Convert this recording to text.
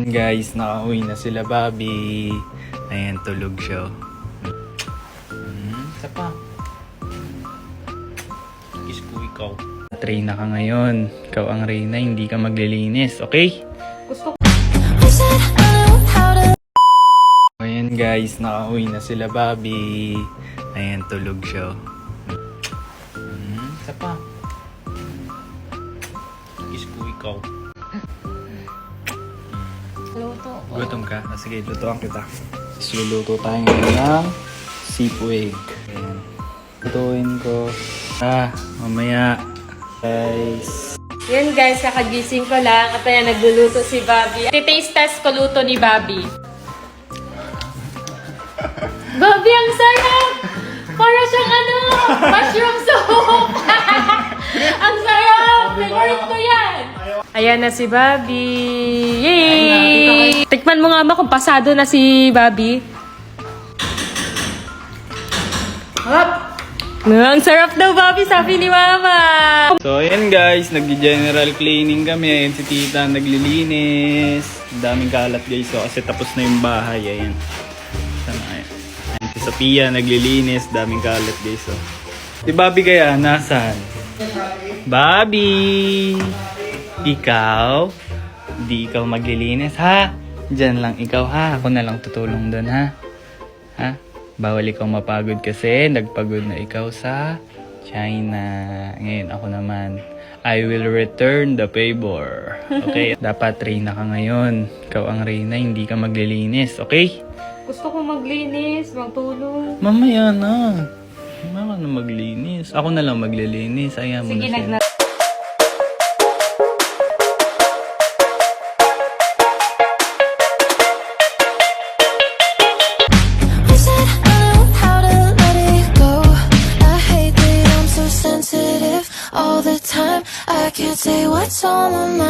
Ayan guys, nakauwi na sila Bobby. Ayan, tulog siya. Isa pa. Kiss ko ikaw. Reyna ka ngayon. Ikaw ang Reyna, hindi ka maglilinis, okay? Gusto ko. Ayan guys, nakauwi na sila Bobby. Ayan, tulog siya. Isa pa. Kiss ko ikaw. Luto. Gutom ka? Sige, lutoan kita. Luluto tayo ngayon ng sipo egg. Ayan. Lutuin ko. Mamaya. Guys. Yan guys, kakagising ko lang at ayan, nagluluto si Bobby. Titaste test ko luto ni Bobby. Bobby, ang sarap! Para siyang mushroom soup! Ang sarap! Favorite ko yan! Ayan na si Bobby! Yay! Tikman mo nga ba kung pasado na si Bobby? Hop! Ang sarap daw, Bobby, sabi ni Mama! So, ayan guys, nag-general cleaning kami. Ayan si Tita, naglilinis. Ang daming kalat guys. So, kasi tapos na yung bahay. Ayan. Sana, ayan. Ayan si Sophia, naglilinis. Daming kalat guys. So. Si Bobby kaya, nasaan? Bobby! Ikaw? Di ikaw maglilinis, ha? Diyan lang ikaw, ha? Ako na lang tutulong doon, ha? Ha? Bawal ikaw mapagod kasi nagpagod na ikaw sa China. Ngayon ako naman. I will return the favor. Okay? Dapat Reyna ka ngayon. Ikaw ang Reyna, hindi ka maglilinis. Okay? Gusto ko maglinis, magtulong. Mamaya na. Mamaya na maglinis. Ako na lang maglilinis. Ayaw mo Sige, na siya. All the time, I can't say what's on my mind.